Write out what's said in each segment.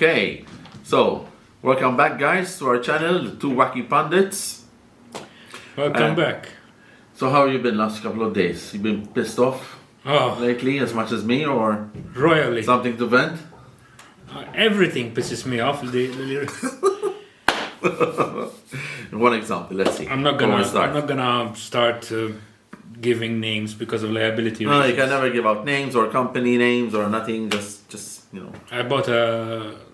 Okay, so welcome back, guys, to our channel, the Two Wacky Pundits. Welcome back. So how have you been last couple of days? You been pissed off lately as much as me, or royally? Something to vent? Everything pisses me off. One example, let's see. I'm not gonna start giving names because of liability No, reasons. you can never give out names or company names or nothing. Just I bought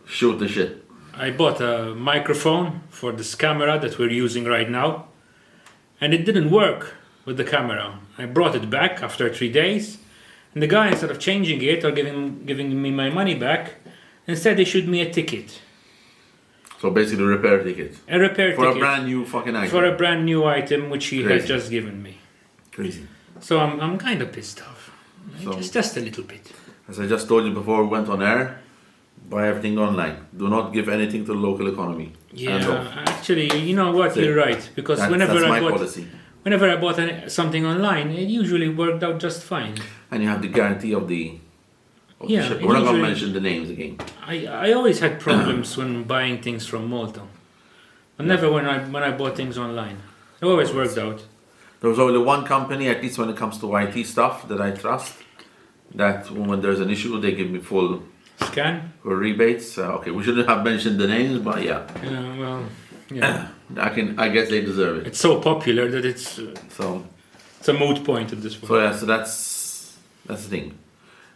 shoot the shit. I bought a microphone for this camera that we're using right now, and it didn't work with the camera. I brought it back after 3 days, and the guy, instead of changing it or giving me my money back, instead issued me a ticket. So basically, a repair ticket. A repair for ticket. For a brand new fucking item. For a brand new item which he Crazy. had just given me. Crazy. So I'm kind of pissed off. Just a little bit. As I just told you before we went on air, buy everything online. Do not give anything to the local economy. Yeah, actually, you know what? You're right. Because that's my policy. Whenever I bought something online, it usually worked out just fine. And you have the guarantee of the ship. We're not going to mention the names again. I always had problems when buying things from Malta. But never when I bought things online. It always worked out. There was only one company, at least when it comes to IT stuff, that I trust. That when there's an issue, they give me full scan for rebates. Okay, we shouldn't have mentioned the names, but yeah. Yeah, well, yeah. I guess they deserve it. It's so popular that it's a moot point at this point. So yeah, so that's the thing.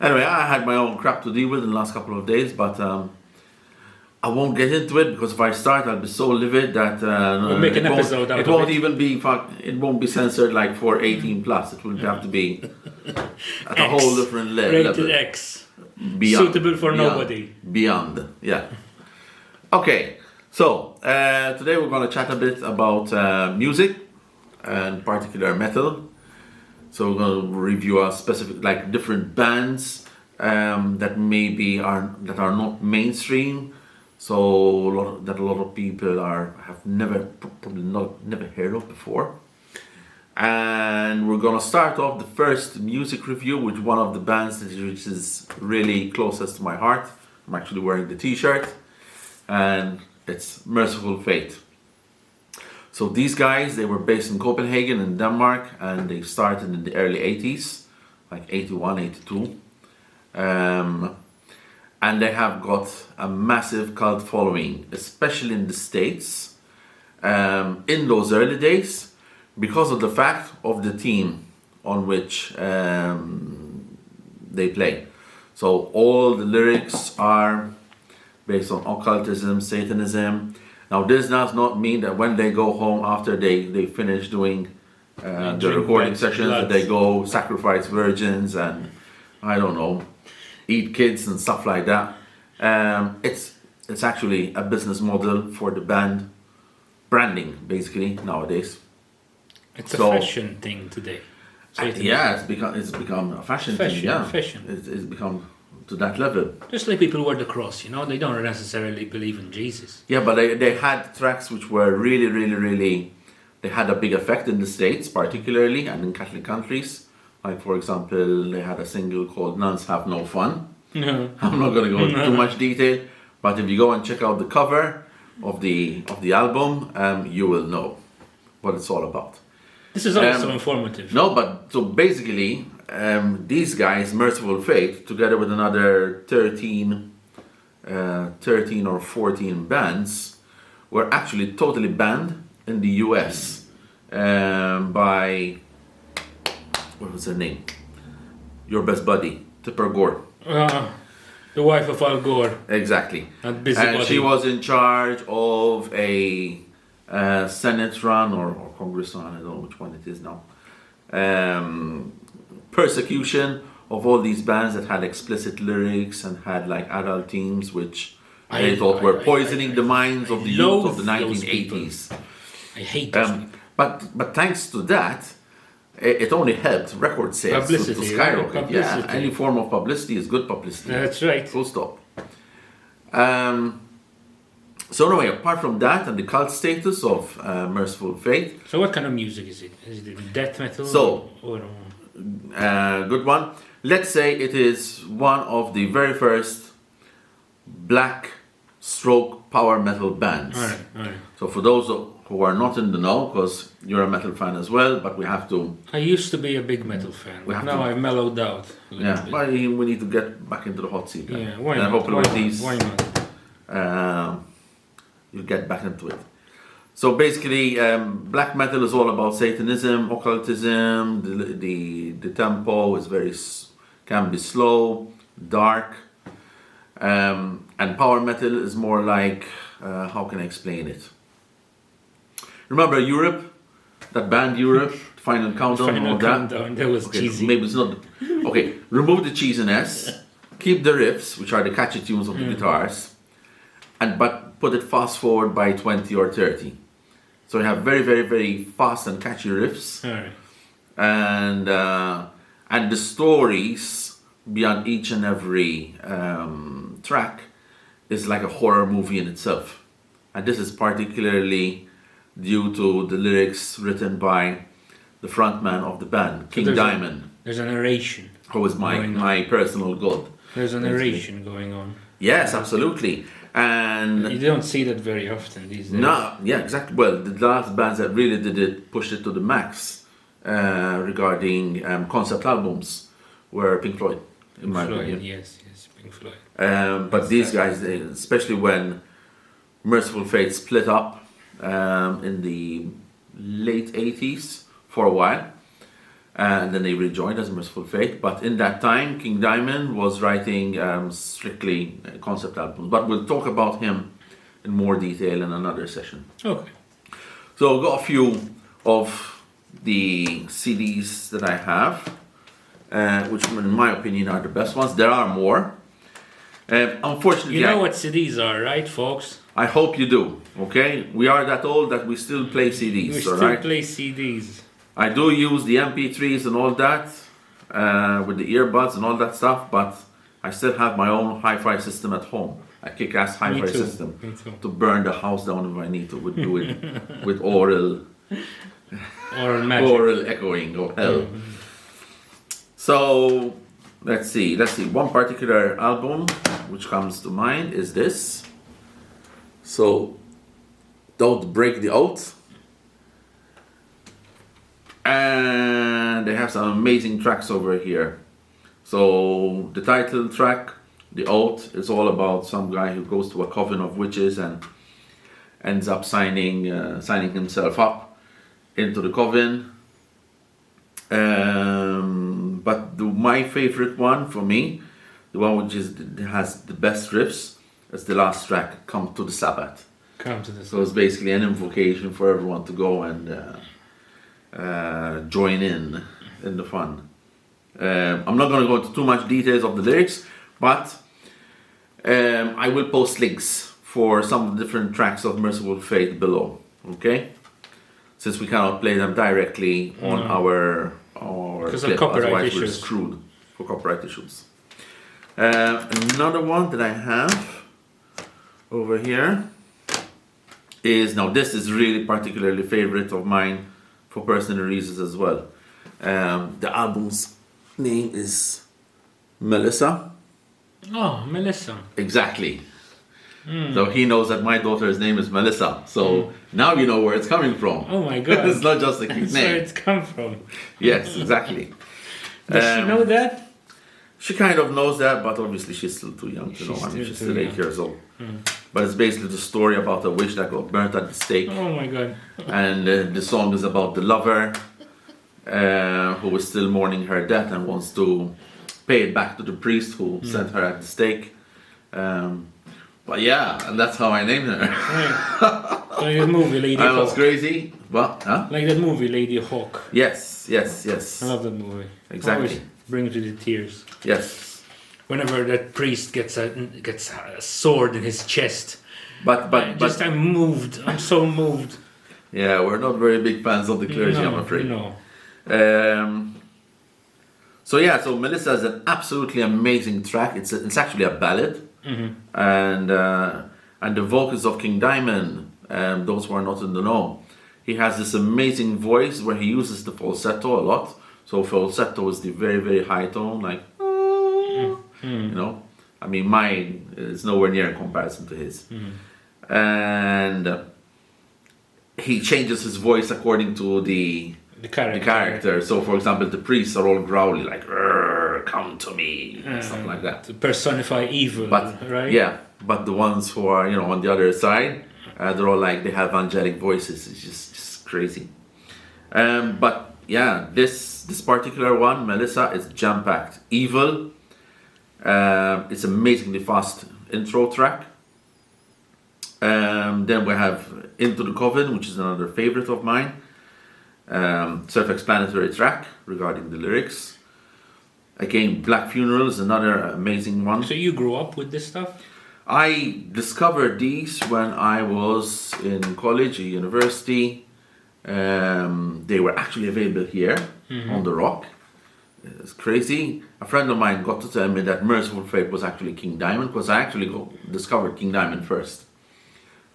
Anyway, I had my own crap to deal with in the last couple of days, but I won't get into it because if I start, I'll be so livid that we'll make an episode out of it. It won't even be it won't be censored like for 18 plus. It will have to be at a whole different level. Rated X. Beyond, suitable for nobody. Beyond, yeah. Okay, so today we're going to chat a bit about music, and particular metal. So we're going to review a specific, like different bands that maybe are not mainstream. So a lot of people have never heard of before. And we're gonna start off the first music review with one of the bands which is really closest to my heart. I'm actually wearing the t-shirt, and it's Mercyful Fate. So these guys, they were based in Copenhagen in Denmark, and they started in the early 80s, like 81, 82. And they have got a massive cult following, especially in the States, in those early days, because of the fact of the theme on which they play. So all the lyrics are based on occultism, Satanism. Now this does not mean that when they go home after they finish doing the recording sessions, that they go sacrifice virgins and, I don't know, eat kids and stuff like that. It's actually a business model for the band branding, basically, nowadays. It's a fashion thing today. Yeah, it's become a fashion thing. Yeah, fashion. It's become to that level. Just like people wear the cross, they don't necessarily believe in Jesus. Yeah, but they had tracks which were really, they had a big effect in the States, particularly, and in Catholic countries. Like, for example, they had a single called "Nuns Have No Fun." No. I'm not going to go into too much detail, but if you go and check out the cover of the album, you will know what it's all about. This is also informative. No, but so basically, these guys, Mercyful Fate, together with another 13 or 14 bands, were actually totally banned in the US by, what was her name? Your best buddy, Tipper Gore. The wife of Al Gore. Exactly. And she was in charge of a Senate run or Congress run, I don't know which one it is now. Persecution of all these bands that had explicit lyrics and had like adult themes, which they thought were poisoning the minds of the youth of the 1980s. I hate those people. But thanks to that, it only helped record sales to skyrocket. Right? Yeah, any form of publicity is good publicity. That's right. Full stop. So anyway, apart from that and the cult status of Mercyful Fate. So what kind of music is it? Is it death metal? So, good one. Let's say it is one of the very first black stroke power metal bands. All right. So for those who are not in the know, because you're a metal fan as well, but we have to. I used to be a big metal fan, but now I've mellowed out. Yeah, but we need to get back into the hot seat. Then. Yeah, why and not? hopefully with these, Why not? you'll get back into it. So basically, black metal is all about Satanism, occultism. The tempo is can be slow, dark, and power metal is more like how can I explain it? Remember Europe, that band Europe, Final Countdown, and all that. That was cheesy. Maybe it's not. Okay, remove the cheesiness, keep the riffs, which are the catchy tunes of the guitars, but put it fast forward by 20 or 30. So you have very, very, very fast and catchy riffs, and the stories beyond each and every track is like a horror movie in itself. And this is particularly due to the lyrics written by the frontman of the band, King Diamond. There's a narration. Who is my personal god. There's a narration going on. Yes, absolutely. And you don't see that very often these days. No, yeah, exactly. Well, the last bands that really did it, pushed it to the max regarding concept albums were Pink Floyd, in my opinion. Yes, Pink Floyd. But these guys, especially when Mercyful Fate split up in the late 80s for a while, and then they rejoined as Mercyful Fate. But in that time, King Diamond was writing strictly concept albums. But we'll talk about him in more detail in another session. Okay. So I've got a few of the CDs that I have, which in my opinion are the best ones. There are more. Unfortunately, you know what CDs are, right, folks? I hope you do. Okay, we are that old that we still play CDs. We still play CDs. I do use the MP3s and all that with the earbuds and all that stuff, but I still have my own hi-fi system at home. A kick-ass hi-fi system to burn the house down if I need to. Would do it with oral magic. Oral echoing of hell. So let's see. One particular album which comes to mind is this. So, Don't Break the Oath. And they have some amazing tracks over here. So the title track, The Oath, is all about some guy who goes to a coven of witches and ends up signing himself up into the coven. But my favorite one for me, the one which has the best riffs, is the last track, Come to the Sabbath. So it's basically an invocation for everyone to go and join in the fun. I'm not going to go into too much details of the lyrics, but I will post links for some of the different tracks of Mercyful Fate below. Okay, since we cannot play them directly on our clip, otherwise we're screwed for copyright issues. Another one that I have over here is, now this is really particularly favorite of mine for personal reasons as well. The album's name is Melissa. Oh, Melissa. Exactly. So he knows that my daughter's name is Melissa. So now you know where it's coming from. Oh my god. It's not just a cute That's name. where it's come from. Yes, exactly. Does she know that? She kind of knows that, but obviously she's still too young to know. She's still 8 years old. But it's basically the story about a witch that got burnt at the stake. Oh my god. And the song is about the lover who is still mourning her death and wants to pay it back to the priest who sent her at the stake. But yeah, and that's how I named her. Right. Like that movie, Lady Hawk. I was crazy. What? Huh? Like that movie, Lady Hawk. Yes. I love that movie. Exactly. Always brings me to tears. Yes. Whenever that priest gets a sword in his chest. But I'm moved. I'm so moved. Yeah, we're not very big fans of the clergy, I'm afraid. No. So Melissa is an absolutely amazing track. It's actually a ballad, and the vocals of King Diamond. Those who are not in the know, he has this amazing voice where he uses the falsetto a lot. So falsetto is the very, very high tone, like you know, I mean, mine is nowhere near in comparison to his. And he changes his voice according to the character. So, for example, the priests are all growly, like, come to me, and stuff like that. To personify evil, right? Yeah, but the ones who are, on the other side, they're all like, they have angelic voices. It's just crazy. But yeah, this particular one, Melissa, is jam-packed. Evil. It's amazingly fast intro track. Then we have Into the Coven, which is another favorite of mine. Self-explanatory track regarding the lyrics. Again, Black Funeral is another amazing one. So you grew up with this stuff? I discovered these when I was in college or university. They were actually available here on the Rock. It's crazy. A friend of mine got to tell me that Mercyful Fate was actually King Diamond, because I actually discovered King Diamond first.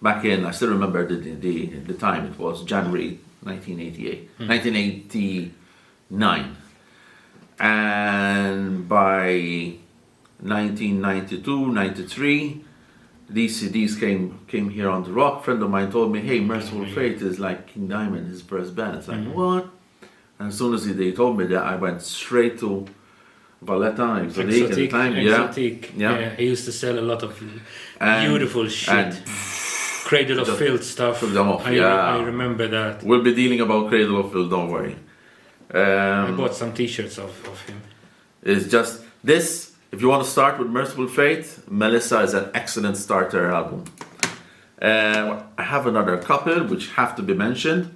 Back in, I still remember the time, it was January 1989. And by 1992, 93, these CDs came here on the Rock. A friend of mine told me, hey, Mercyful Fate is like King Diamond, his first band. It's like, what? And as soon as they told me that, I went straight to Valletta, Exotique at the time. Exotique. Yeah. He used to sell a lot of beautiful shit. Cradle of Filth stuff. I remember that. We'll be dealing about Cradle of Filth, don't worry. I bought some t-shirts of him. It's just this. If you want to start with Mercyful Fate, Melissa is an excellent starter album. I have another couple which have to be mentioned.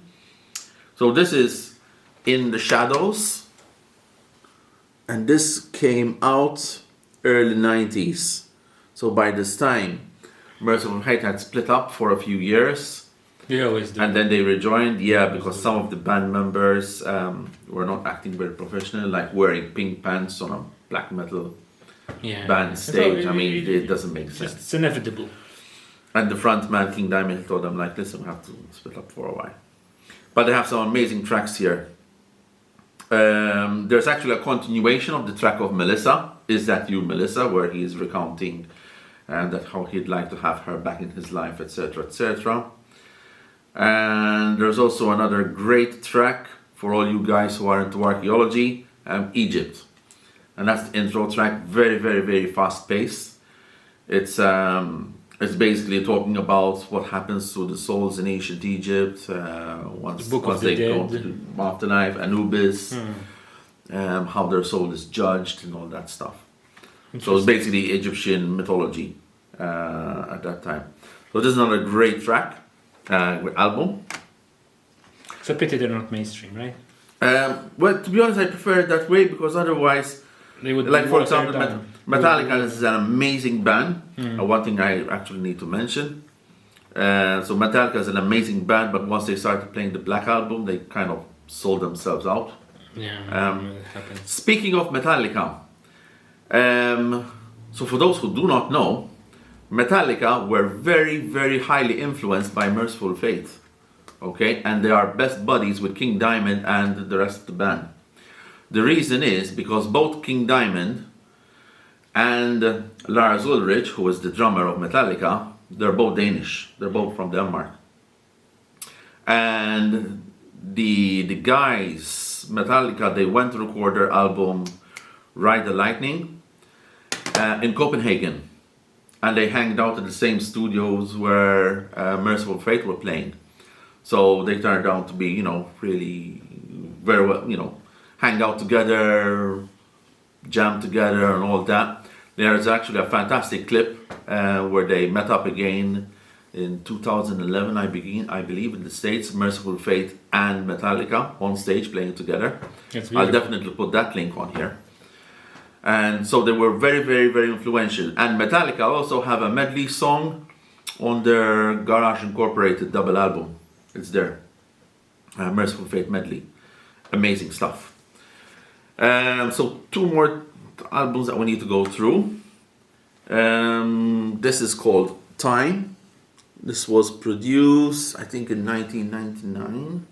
So this is In the Shadows, and this came out early 90s. So by this time, Mercyful Fate had split up for a few years. They always do. And then they rejoined, because some of the band members were not acting very professional, like wearing pink pants on a black metal band stage. It doesn't make sense. It's inevitable. And the front man, King Diamond, told them, like, listen, we have to split up for a while. But they have some amazing tracks here. There's actually a continuation of the track of Melissa, Is That You, Melissa, where he is recounting that how he'd like to have her back in his life, etc., etc. And there's also another great track for all you guys who are into archaeology, Egypt. And that's the intro track, very, very, very fast paced. It's basically talking about what happens to the souls in ancient Egypt once they go to the afterlife, Anubis, how their soul is judged and all that stuff. So it's basically Egyptian mythology at that time. So this is another great track, album. It's a pity they're not mainstream, right? Well, to be honest, I prefer it that way, because otherwise, they would, like for example, Metallica is an amazing band. One thing I actually need to mention. So Metallica is an amazing band, but once they started playing the Black Album, they kind of sold themselves out. Yeah, it happens. Speaking of Metallica, so for those who do not know, Metallica were very, very highly influenced by Mercyful Fate. Okay, and they are best buddies with King Diamond and the rest of the band. The reason is because both King Diamond and Lars Ulrich, who is the drummer of Metallica, they're both Danish. They're both from Denmark. And the guys, Metallica, they went to record their album Ride the Lightning in Copenhagen. And they hanged out in the same studios where Mercyful Fate were playing. So they turned out to be, really very well, hang out together, jam together and all that. There's actually a fantastic clip where they met up again in 2011, I believe, in the States, Mercyful Fate and Metallica on stage playing together. I'll definitely put that link on here. And so they were very, very, very influential. And Metallica also have a medley song on their Garage Incorporated double album. It's there. Mercyful Fate medley. Amazing stuff. So two more albums that we need to go through. This is called Time. This was produced, I think, in 1999.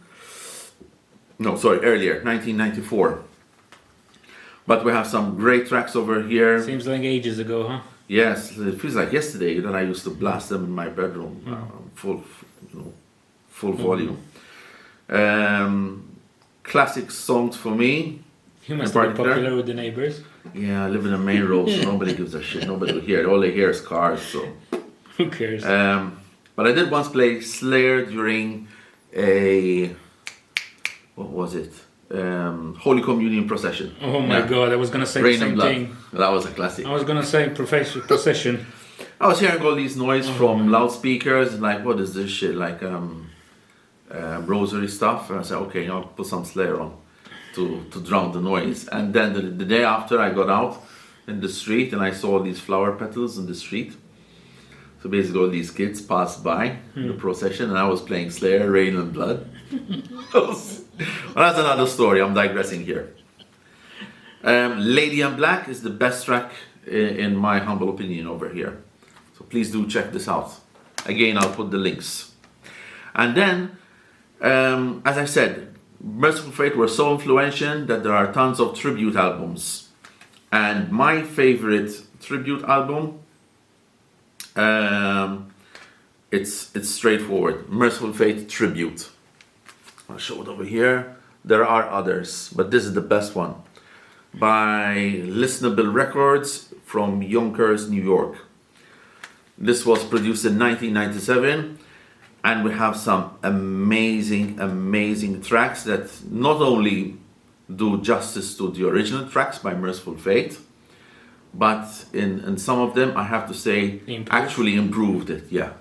No, sorry, earlier, 1994. But we have some great tracks over here. Seems like ages ago, huh? Yes, it feels like yesterday that I used to blast them in my bedroom, full, full volume. Classic songs for me. You must be popular with the neighbors. Yeah, I live in a main road, so nobody gives a shit. Nobody will hear it. All they hear is cars. So who cares? But I did once play Slayer during a Holy Communion procession. Oh my God! I was gonna say Rain the same and Blood. thing. That was a classic. I was gonna say procession. I was hearing all these noise from loudspeakers, and like, what is this shit? Like rosary stuff. And I said, okay, I'll put some Slayer on to drown the noise. And then the day after, I got out in the street and I saw these flower petals in the street. So basically, all these kids passed by the procession, and I was playing Slayer, Rain and Blood. Well, that's another story. I'm digressing here. Lady in Black is the best track in my humble opinion over here. So please do check this out. Again, I'll put the links. And then, as I said, Mercyful Fate were so influential that there are tons of tribute albums. And my favorite tribute album, it's straightforward. Mercyful Fate Tribute. I'll show it over here. There are others, but this is the best one. By Listenable Records from Yonkers, New York. This was produced in 1997, and we have some amazing tracks that not only do justice to the original tracks by Mercyful Fate, but in some of them I have to say actually improved it. Yeah.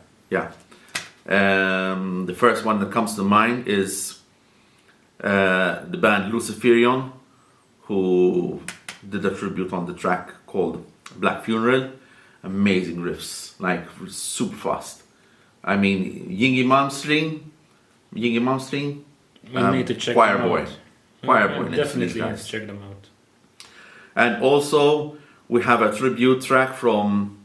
The first one that comes to mind is the band Luciferion, who did a tribute on the track called Black Funeral. Amazing riffs, like super fast. I mean, Yingy Malmsteen, We need to check Choir them Boy. out. Choir Boy. Definitely let's check them out. And also, we have a tribute track from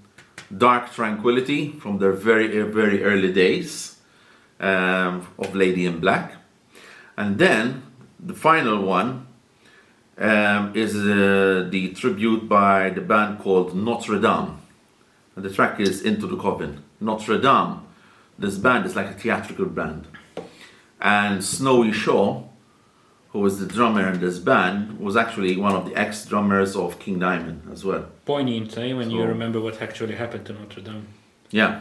Dark Tranquility, from their very early days of Lady in Black. And then, the final one is the tribute by the band called NOTRE. And the track is Into the Coven. NOTRE, this band is like a theatrical band. And Snowy Shaw, who was the drummer in this band, was actually one of the ex-drummers of King Diamond as well. Poignant, when you remember what actually happened to Notre Dame. Yeah.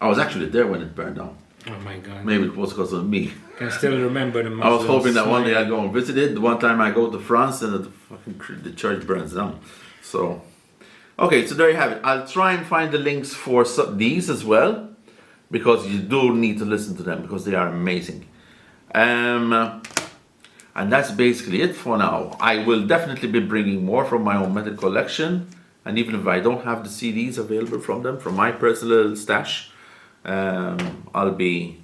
I was actually there when it burned down. Oh my God. Maybe it was because of me. I can still remember the I was hoping that one day I'd go and visit it. The one time I go to France and the church burns down. So, okay, so there you have it. I'll try and find the links for these as well, because you do need to listen to them because they are amazing. And that's basically it for now. I will definitely be bringing more from my own metal collection, and even if I don't have the CDs available from them, from my personal stash, I'll be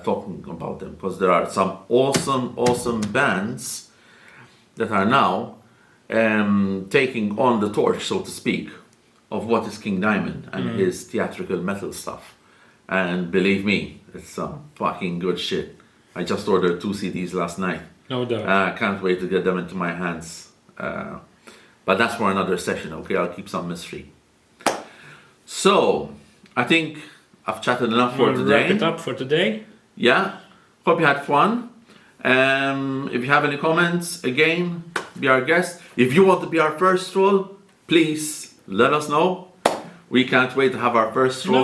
talking about them, because there are some awesome bands that are now taking on the torch, so to speak, of what is King Diamond and his theatrical metal stuff. And believe me, it's some fucking good shit. I just ordered 2 CDs last night. No doubt. I can't wait to get them into my hands. But that's for another session, okay? I'll keep some mystery. So, I think I've chatted enough for today. Wrap it up for today. Yeah. Hope you had fun. If you have any comments, again, be our guest. If you want to be our first troll, please let us know. We can't wait to have our first troll.